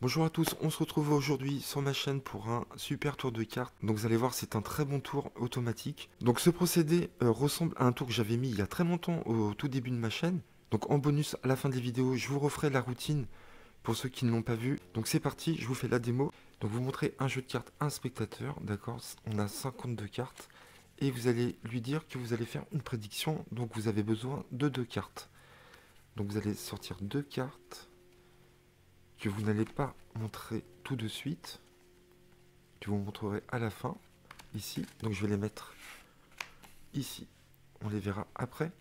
Bonjour à tous, on se retrouve aujourd'hui sur ma chaîne pour un super tour de cartes. Donc vous allez voir, c'est un très bon tour automatique. Donc ce procédé ressemble à un tour que j'avais mis il y a très longtemps au tout début de ma chaîne. Donc en bonus, à la fin des vidéos, je vous referai la routine pour ceux qui ne l'ont pas vu. Donc c'est parti, je vous fais la démo. Donc vous montrez un jeu de cartes à un spectateur, d'accord? On a 52 cartes. Et vous allez lui dire que vous allez faire une prédiction. Donc vous avez besoin de 2 cartes. Donc vous allez sortir 2 cartes que vous n'allez pas montrer tout de suite, que vous montrerez à la fin, ici. Donc je vais les mettre ici, on les verra après.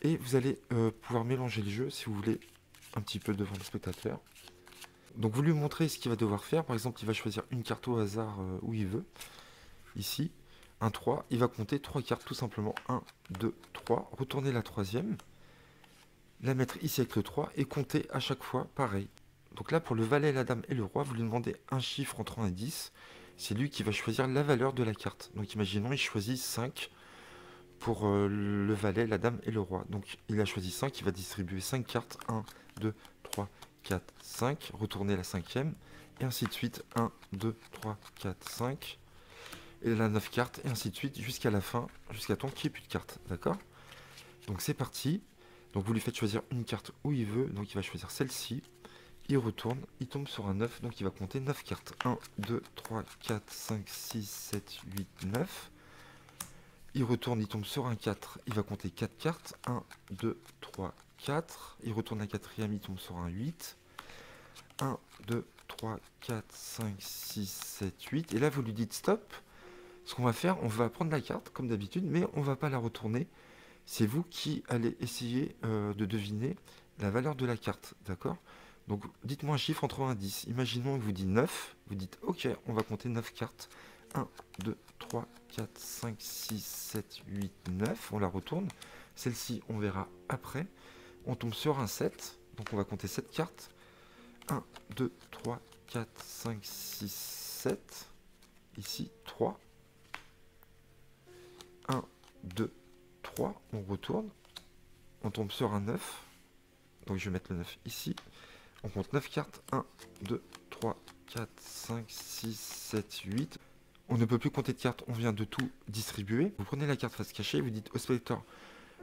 Et vous allez pouvoir mélanger le jeu si vous voulez, un petit peu devant le spectateur. Donc vous lui montrez ce qu'il va devoir faire. Par exemple, il va choisir une carte au hasard où il veut. Ici, un 3, il va compter 3 cartes tout simplement. 1, 2, 3. Retourner la troisième, la mettre ici avec le 3 et compter à chaque fois pareil. Donc là, pour le valet, la dame et le roi, vous lui demandez un chiffre entre 1 et 10. C'est lui qui va choisir la valeur de la carte. Donc imaginons, il choisit 5 pour le valet, la dame et le roi. Donc il a choisi 5, il va distribuer 5 cartes. 1, 2, 3, 4, 5. Retourner la cinquième. Et ainsi de suite. 1, 2, 3, 4, 5. Et la 9 cartes. Et ainsi de suite jusqu'à la fin, jusqu'à temps qu'il n'y ait plus de cartes. D'accord? Donc c'est parti. Donc vous lui faites choisir une carte où il veut. Donc il va choisir celle-ci. Il retourne, il tombe sur un 9, donc il va compter 9 cartes. 1, 2, 3, 4, 5, 6, 7, 8, 9. Il retourne, il tombe sur un 4, il va compter 4 cartes. 1, 2, 3, 4. Il retourne la quatrième, il tombe sur un 8. 1, 2, 3, 4, 5, 6, 7, 8. Et là, vous lui dites stop. Ce qu'on va faire, on va prendre la carte, comme d'habitude, mais on ne va pas la retourner. C'est vous qui allez essayer de deviner la valeur de la carte, d'accord? Donc dites-moi un chiffre entre 1 et 10. Imaginons que vous dites 9, vous dites ok, on va compter 9 cartes. 1, 2, 3, 4, 5, 6, 7, 8, 9. On la retourne. Celle-ci, on verra après. On tombe sur un 7, donc on va compter 7 cartes. 1, 2, 3, 4, 5, 6, 7. Ici, 3. 1, 2, 3. On retourne. On tombe sur un 9. Donc je vais mettre le 9 ici. On compte 9 cartes. 1, 2, 3, 4, 5, 6, 7, 8. On ne peut plus compter de cartes, on vient de tout distribuer. Vous prenez la carte face cachée, vous dites au spectateur,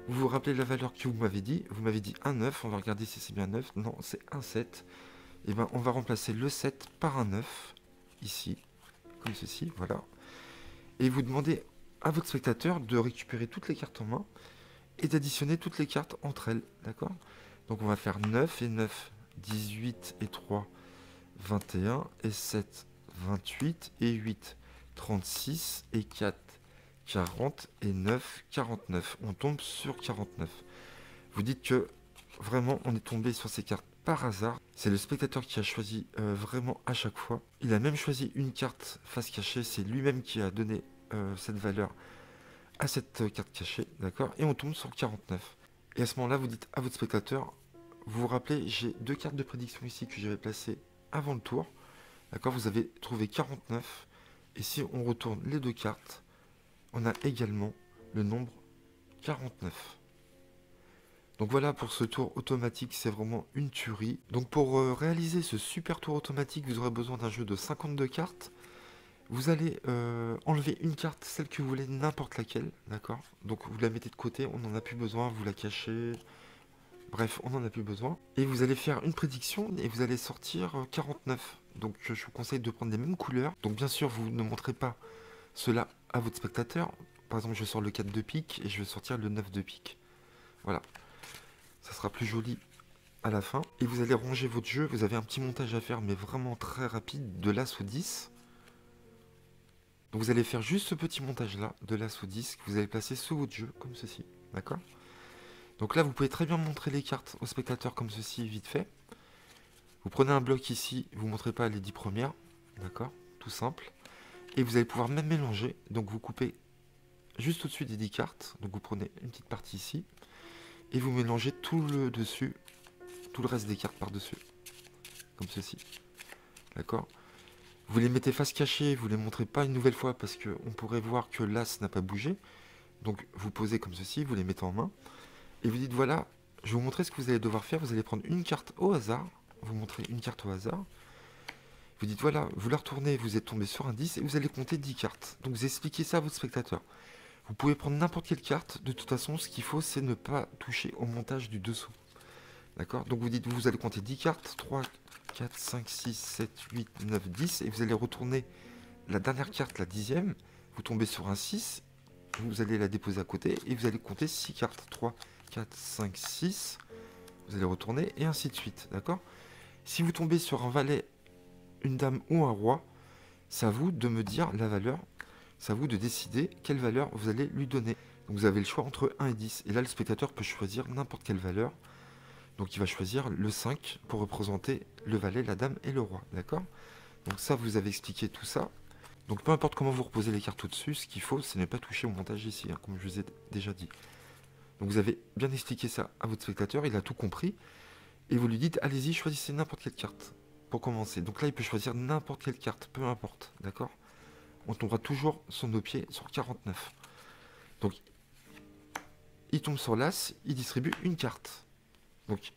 vous vous rappelez la valeur que vous m'avez dit. Vous m'avez dit un 9, on va regarder si c'est bien 9. Non, c'est un 7. Et bien on va remplacer le 7 par un 9, ici, comme ceci, voilà. Et vous demandez à votre spectateur de récupérer toutes les cartes en main et d'additionner toutes les cartes entre elles, d'accord? Donc on va faire 9 et 9, 18 et 3, 21 et 7, 28 et 8, 36 et 4, 40 et 9, 49. On tombe sur 49. Vous dites que vraiment on est tombé sur ces cartes par hasard. C'est le spectateur qui a choisi vraiment à chaque fois. Il a même choisi une carte face cachée. C'est lui-même qui a donné cette valeur à cette carte cachée. D'accord? Et on tombe sur 49. Et à ce moment-là, vous dites à votre spectateur, vous vous rappelez, j'ai 2 cartes de prédiction ici que j'avais placées avant le tour. D'accord, vous avez trouvé 49. Et si on retourne les 2 cartes, on a également le nombre 49. Donc voilà pour ce tour automatique, c'est vraiment une tuerie. Donc pour réaliser ce super tour automatique, vous aurez besoin d'un jeu de 52 cartes. Vous allez enlever une carte, celle que vous voulez, n'importe laquelle, d'accord? Donc vous la mettez de côté, on n'en a plus besoin, vous la cachez. Bref, on n'en a plus besoin. Et vous allez faire une prédiction et vous allez sortir 49. Donc je vous conseille de prendre les mêmes couleurs. Donc bien sûr, vous ne montrez pas cela à votre spectateur. Par exemple, je sors le 4 de pique et je vais sortir le 9 de pique. Voilà, ça sera plus joli à la fin. Et vous allez ranger votre jeu. Vous avez un petit montage à faire, mais vraiment très rapide, de l'As au 10. Donc vous allez faire juste ce petit montage-là, de l'As au 10, que vous allez placer sous votre jeu, comme ceci. D'accord? Donc là, vous pouvez très bien montrer les cartes au spectateur comme ceci, vite fait. Vous prenez un bloc ici, vous ne montrez pas les 10 premières, d'accord? Tout simple. Et vous allez pouvoir même mélanger. Donc vous coupez juste au-dessus des 10 cartes. Donc vous prenez une petite partie ici. Et vous mélangez tout le dessus, tout le reste des cartes par-dessus. Comme ceci. D'accord? Vous les mettez face cachée, vous ne les montrez pas une nouvelle fois parce qu'on pourrait voir que l'As n'a pas bougé. Donc vous posez comme ceci, vous les mettez en main. Et vous dites voilà, je vais vous montrer ce que vous allez devoir faire. Vous allez prendre une carte au hasard. Vous montrez une carte au hasard. Vous dites voilà, vous la retournez, vous êtes tombé sur un 10 et vous allez compter 10 cartes. Donc vous expliquez ça à votre spectateur. Vous pouvez prendre n'importe quelle carte, de toute façon ce qu'il faut c'est ne pas toucher au montage du dessous. D'accord? Donc vous dites vous allez compter 10 cartes, 3, 4, 5, 6, 7, 8, 9, 10, et vous allez retourner la dernière carte, la 10e, vous tombez sur un 6, vous allez la déposer à côté et vous allez compter 6 cartes, 3, 4, 5, 6, vous allez retourner et ainsi de suite, d'accord? Si vous tombez sur un valet, une dame ou un roi, c'est à vous de me dire la valeur, c'est à vous de décider quelle valeur vous allez lui donner. Donc vous avez le choix entre 1 et 10, et là le spectateur peut choisir n'importe quelle valeur, donc il va choisir le 5 pour représenter le valet, la dame et le roi, d'accord? Donc ça, vous avez expliqué tout ça. Donc peu importe comment vous reposez les cartes au-dessus, ce qu'il faut, c'est ne pas toucher au montage ici, hein, comme je vous ai déjà dit. Donc vous avez bien expliqué ça à votre spectateur, il a tout compris, et vous lui dites, allez-y, choisissez n'importe quelle carte, pour commencer. Donc là, il peut choisir n'importe quelle carte, peu importe, d'accord? On tombera toujours sur nos pieds sur 49. Donc, il tombe sur l'As, il distribue une carte. Donc,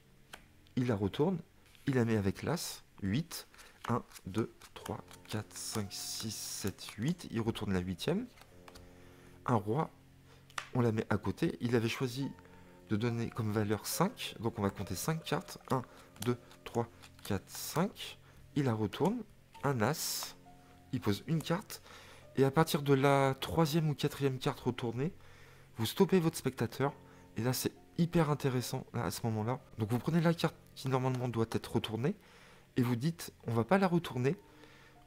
il la retourne, il la met avec l'As, 8, 1, 2, 3, 4, 5, 6, 7, 8, il retourne la 8e. Un roi, on la met à côté, il avait choisi de donner comme valeur 5, donc on va compter 5 cartes, 1, 2, 3, 4, 5, il la retourne, un As, il pose une carte, et à partir de la 3e ou 4e carte retournée, vous stoppez votre spectateur, et là c'est hyper intéressant là, à ce moment-là. Donc vous prenez la carte qui normalement doit être retournée, et vous dites, on va pas la retourner,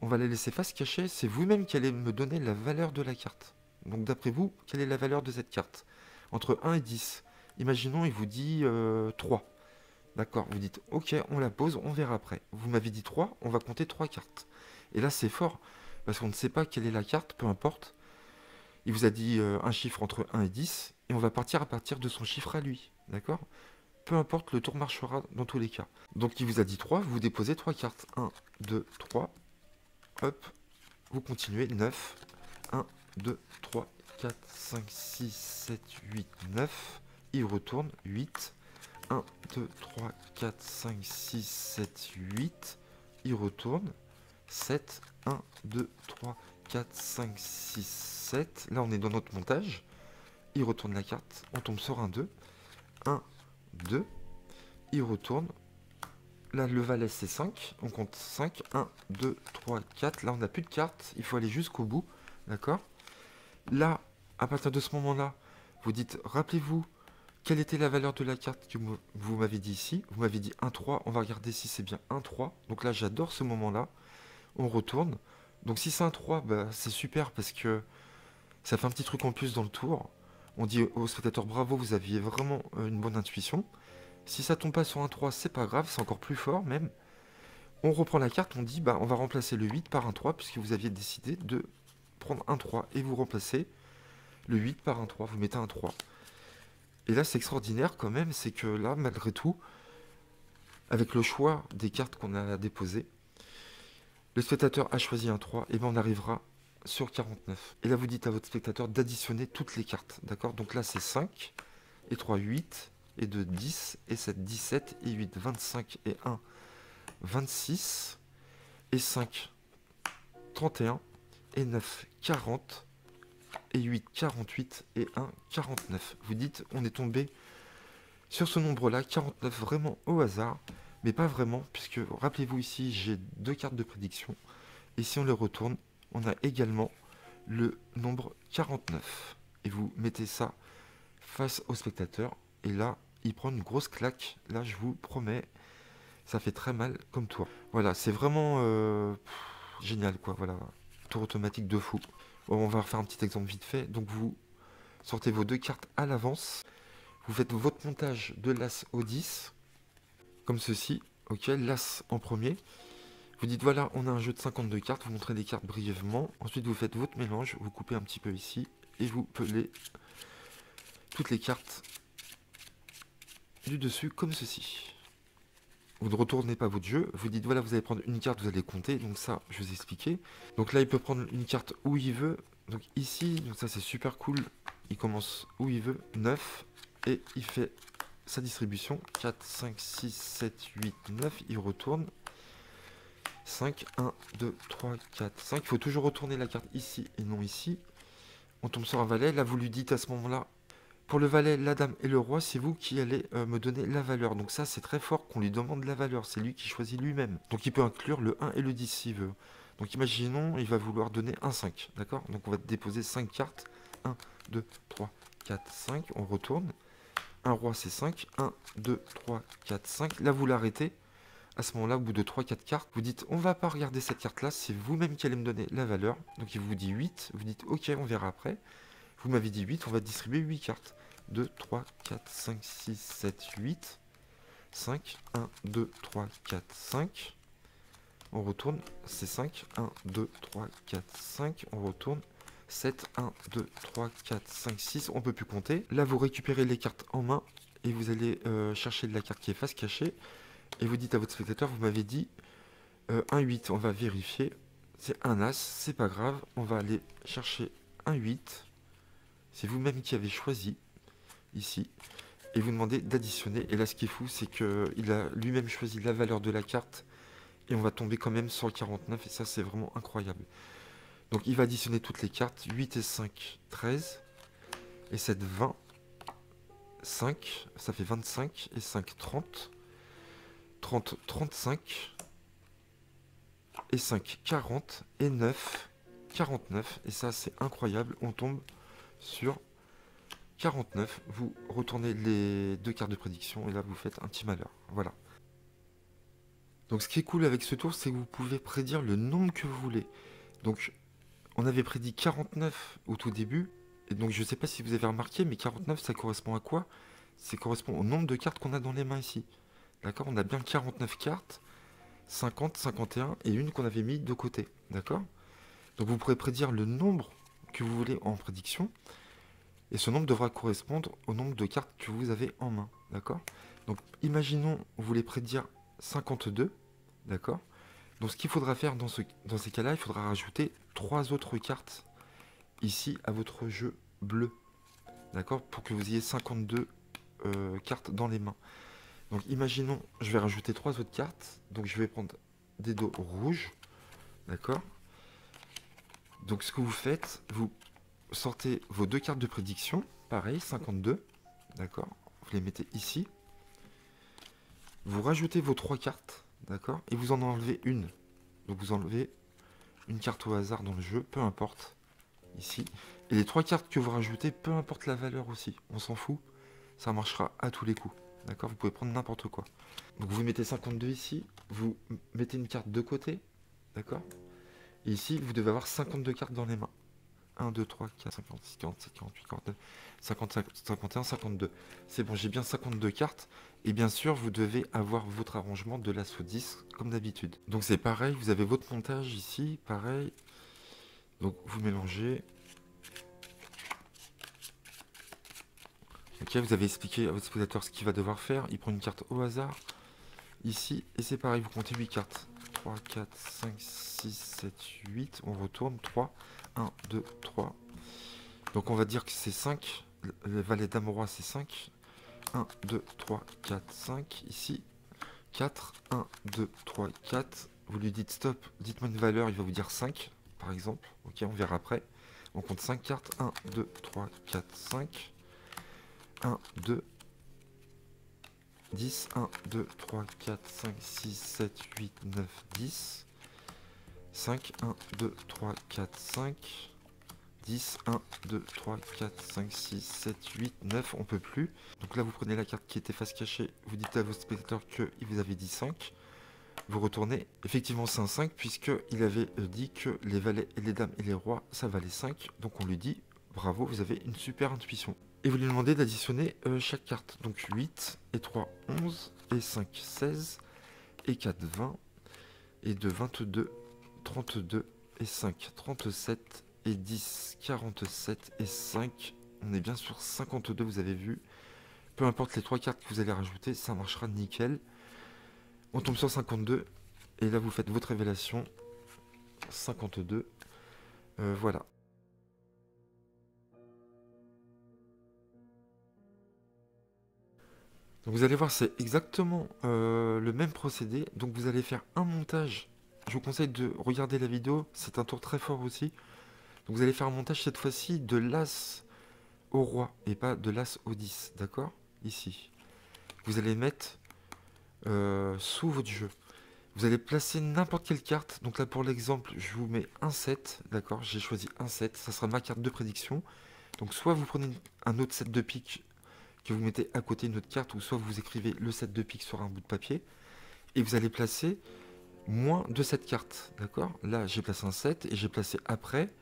on va la laisser face cachée, c'est vous-même qui allez me donner la valeur de la carte. Donc d'après vous, quelle est la valeur de cette carte? Entre 1 et 10. Imaginons, il vous dit 3. D'accord, vous dites, ok, on la pose, on verra après. Vous m'avez dit 3, on va compter 3 cartes. Et là c'est fort, parce qu'on ne sait pas quelle est la carte, peu importe. Il vous a dit un chiffre entre 1 et 10, et on va partir à partir de son chiffre à lui. D'accord? Peu importe, le tour marchera dans tous les cas. Donc il vous a dit 3, vous déposez 3 cartes. 1, 2, 3. Hop, vous continuez. 9. 1, 2, 3, 4, 5, 6, 7, 8, 9. Il retourne. 8. 1, 2, 3, 4, 5, 6, 7, 8. Il retourne. 7. 1, 2, 3, 4, 5, 6, 7. Là, on est dans notre montage. Il retourne la carte. On tombe sur un 2. 1, 2. Il retourne. Là, le valet, c'est 5. On compte 5. 1, 2, 3, 4. Là, on n'a plus de cartes. Il faut aller jusqu'au bout. D'accord? Là, à partir de ce moment-là, vous dites, rappelez-vous, quelle était la valeur de la carte que vous m'avez dit ici? Vous m'avez dit 1, 3. On va regarder si c'est bien 1, 3. Donc là, j'adore ce moment-là. On retourne. Donc si c'est un 3, bah, c'est super parce que ça fait un petit truc en plus dans le tour. On dit au spectateur, bravo, vous aviez vraiment une bonne intuition. Si ça tombe pas sur un 3, c'est pas grave, c'est encore plus fort même. On reprend la carte, on dit, bah, on va remplacer le 8 par un 3 puisque vous aviez décidé de prendre un 3 et vous remplacez le 8 par un 3, vous mettez un 3. Et là, c'est extraordinaire quand même, c'est que là, malgré tout, avec le choix des cartes qu'on a déposées, le spectateur a choisi un 3, et bien on arrivera sur 49. Et là, vous dites à votre spectateur d'additionner toutes les cartes, d'accord? Donc là, c'est 5, et 3, 8, et 2, 10, et 7, 17, et 8, 25, et 1, 26, et 5, 31, et 9, 40, et 8, 48, et 1, 49. Vous dites, on est tombé sur ce nombre-là, 49, vraiment au hasard, mais pas vraiment, puisque, rappelez-vous ici, j'ai 2 cartes de prédiction, et si on les retourne, on a également le nombre 49. Et vous mettez ça face au spectateur, et là, il prend une grosse claque, là, je vous promets, ça fait très mal comme tour. Voilà, c'est vraiment génial, quoi, voilà, tour automatique de fou. Bon, on va refaire un petit exemple vite fait, donc vous sortez vos 2 cartes à l'avance, vous faites votre montage de l'As au 10, comme ceci, ok, l'As en premier. Vous dites voilà, on a un jeu de 52 cartes, vous montrez les cartes brièvement. Ensuite, vous faites votre mélange, vous coupez un petit peu ici et vous pelez toutes les cartes du dessus comme ceci. Vous ne retournez pas votre jeu, vous dites voilà, vous allez prendre une carte, vous allez compter. Donc ça, je vous ai expliqué. Donc là, il peut prendre une carte où il veut. Donc ici, donc ça c'est super cool. Il commence où il veut, 9, et il fait sa distribution. 4, 5, 6, 7, 8, 9, il retourne. 5, 1, 2, 3, 4, 5. Il faut toujours retourner la carte ici et non ici. On tombe sur un valet. Là, vous lui dites à ce moment-là, pour le valet, la dame et le roi, c'est vous qui allez me donner la valeur. Donc ça, c'est très fort qu'on lui demande la valeur. C'est lui qui choisit lui-même. Donc il peut inclure le 1 et le 10 s'il veut. Donc imaginons, il va vouloir donner un 5. D'accord? Donc on va déposer 5 cartes. 1, 2, 3, 4, 5. On retourne. Un roi, c'est 5. 1, 2, 3, 4, 5. Là, vous l'arrêtez. À ce moment-là, au bout de 3-4 cartes, vous dites, on va pas regarder cette carte-là, c'est vous-même qui allez me donner la valeur. Donc il vous dit 8, vous dites, ok, on verra après. Vous m'avez dit 8, on va distribuer 8 cartes. 2, 3, 4, 5, 6, 7, 8. 5, 1, 2, 3, 4, 5. On retourne, c'est 5, 1, 2, 3, 4, 5. On retourne, 7, 1, 2, 3, 4, 5, 6. On peut plus compter. Là, vous récupérez les cartes en main et vous allez chercher de la carte qui est face cachée. Et vous dites à votre spectateur, vous m'avez dit un 8, on va vérifier. C'est un As, c'est pas grave. On va aller chercher un 8. C'est vous-même qui avez choisi, ici. Et vous demandez d'additionner. Et là, ce qui est fou, c'est qu'il a lui-même choisi la valeur de la carte. Et on va tomber quand même sur le 49. Et ça, c'est vraiment incroyable. Donc, il va additionner toutes les cartes. 8 et 5, 13. Et 7, 20. 5, ça fait 25. Et 5, 30. 30, 35. Et 5, 40. Et 9, 49. Et ça, c'est incroyable. On tombe sur 49. Vous retournez les deux cartes de prédiction. Et là, vous faites un petit malheur. Voilà. Donc, ce qui est cool avec ce tour, c'est que vous pouvez prédire le nombre que vous voulez. Donc, on avait prédit 49 au tout début. Et donc, je ne sais pas si vous avez remarqué, mais 49, ça correspond à quoi? Ça correspond au nombre de cartes qu'on a dans les mains ici. D'accord? On a bien 49 cartes. 50, 51 et une qu'on avait mis de côté, d'accord? Donc vous pourrez prédire le nombre que vous voulez en prédiction, et ce nombre devra correspondre au nombre de cartes que vous avez en main, d'accord? Donc imaginons, vous voulez prédire 52, d'accord? Donc ce qu'il faudra faire dans ces cas-là, il faudra rajouter 3 autres cartes ici à votre jeu bleu, d'accord? Pour que vous ayez 52 cartes dans les mains. Donc imaginons, je vais rajouter 3 autres cartes. Donc je vais prendre des dos rouges. D'accord? Donc ce que vous faites, vous sortez vos deux cartes de prédiction. Pareil, 52. D'accord? Vous les mettez ici. Vous rajoutez vos 3 cartes. D'accord? Et vous en enlevez une. Donc vous enlevez une carte au hasard dans le jeu, peu importe. Ici. Et les 3 cartes que vous rajoutez, peu importe la valeur aussi. On s'en fout. Ça marchera à tous les coups. D'accord? Vous pouvez prendre n'importe quoi. Donc vous mettez 52 ici, vous mettez une carte de côté, d'accord? Et ici, vous devez avoir 52 cartes dans les mains. 1, 2, 3, 4, 5, 6, 47, 48, 49, 50, 51, 52. C'est bon, j'ai bien 52 cartes. Et bien sûr, vous devez avoir votre arrangement de l'As au 10, comme d'habitude. Donc c'est pareil, vous avez votre montage ici, pareil. Donc vous mélangez. Ok, vous avez expliqué à votre spectateur ce qu'il va devoir faire. Il prend une carte au hasard. Ici, et c'est pareil, vous comptez 8 cartes. 3, 4, 5, 6, 7, 8. On retourne. 3, 1, 2, 3. Donc on va dire que c'est 5. Le valet dame roi, c'est 5. 1, 2, 3, 4, 5. Ici, 4. 1, 2, 3, 4. Vous lui dites stop, dites-moi une valeur, il va vous dire 5, par exemple. Ok, on verra après. On compte 5 cartes. 1, 2, 3, 4, 5. 1, 2, 10, 1, 2, 3, 4, 5, 6, 7, 8, 9, 10. 5, 1, 2, 3, 4, 5. 10, 1, 2, 3, 4, 5, 6, 7, 8, 9. On peut plus. Donc là, vous prenez la carte qui était face cachée. Vous dites à vos spectateurs qu'il vous avait dit 5. Vous retournez. Effectivement, c'est un 5 puisqu'il avait dit que les valets et les dames et les rois, ça valait 5. Donc on lui dit, bravo, vous avez une super intuition. Et vous lui demandez d'additionner chaque carte. Donc 8 et 3, 11 et 5, 16 et 4, 20 et 2, 22, 32 et 5, 37 et 10, 47 et 5. On est bien sur 52, vous avez vu. Peu importe les 3 cartes que vous allez rajouter, ça marchera nickel. On tombe sur 52 et là vous faites votre révélation. 52. Voilà. Donc vous allez voir, c'est exactement le même procédé. Donc vous allez faire un montage je vous conseille de regarder la vidéo, c'est un tour très fort aussi. Donc vous allez faire un montage cette fois-ci de l'As au Roi et pas de l'As au 10, d'accord? Ici. Vous allez mettre sous votre jeu. Vous allez placer n'importe quelle carte. Donc là pour l'exemple, je vous mets un 7, d'accord? J'ai choisi un 7, ça sera ma carte de prédiction. Donc soit vous prenez un autre set de pique que vous mettez à côté d'une autre carte, ou soit vous écrivez le set de pique sur un bout de papier, et vous allez placer moins de cette carte, d'accord? Là j'ai placé un 7 et j'ai placé après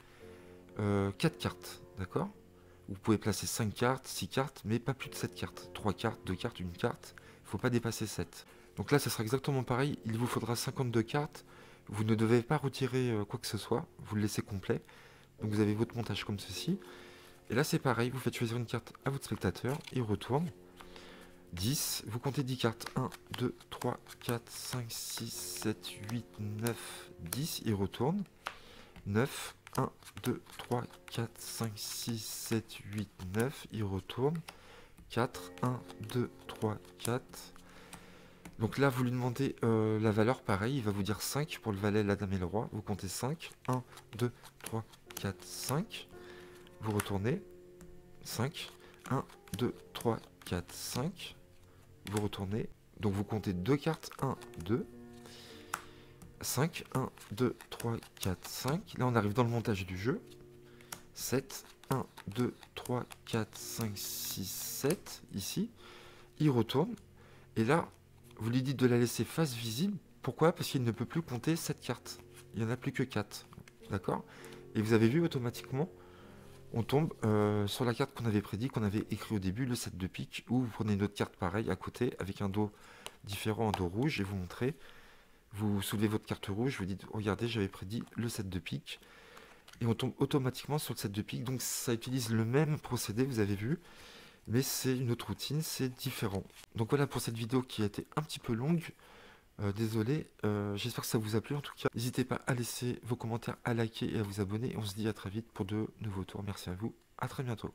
4 cartes, d'accord? Vous pouvez placer 5 cartes, 6 cartes, mais pas plus de 7 cartes. 3 cartes, 2 cartes, une carte, il ne faut pas dépasser 7. Donc là ça sera exactement pareil, il vous faudra 52 cartes, vous ne devez pas retirer quoi que ce soit, vous le laissez complet. Donc vous avez votre montage comme ceci. Et là c'est pareil, vous faites choisir une carte à votre spectateur, il retourne. 10, vous comptez 10 cartes. 1, 2, 3, 4, 5, 6, 7, 8, 9, 10, il retourne. 9, 1, 2, 3, 4, 5, 6, 7, 8, 9, il retourne. 4, 1, 2, 3, 4. Donc là, vous lui demandez la valeur, pareil, il va vous dire 5 pour le valet, la dame et le roi. Vous comptez 5, 1, 2, 3, 4, 5. Vous retournez. 5, 1, 2, 3, 4, 5. Vous retournez. Donc vous comptez 2 cartes, 1, 2. 5, 1, 2, 3, 4, 5. Là, on arrive dans le montage du jeu. 7, 1, 2, 3, 4, 5, 6, 7. Ici. Il retourne. Et là, vous lui dites de la laisser face visible. Pourquoi? Parce qu'il ne peut plus compter 7 cartes. Il n'y en a plus que 4. D'accord? Et vous avez vu automatiquement, on tombe sur la carte qu'on avait prédit, qu'on avait écrit au début, le 7 de pique, où vous prenez une autre carte pareille à côté, avec un dos différent, un dos rouge, et vous montrez. Vous soulevez votre carte rouge, vous dites, regardez, j'avais prédit le 7 de pique. Et on tombe automatiquement sur le 7 de pique. Donc ça utilise le même procédé, vous avez vu. Mais c'est une autre routine, c'est différent. Donc voilà pour cette vidéo qui a été un petit peu longue. Désolé, j'espère que ça vous a plu en tout cas. N'hésitez pas à laisser vos commentaires, à liker et à vous abonner. Et on se dit à très vite pour de nouveaux tours. Merci à vous, à très bientôt.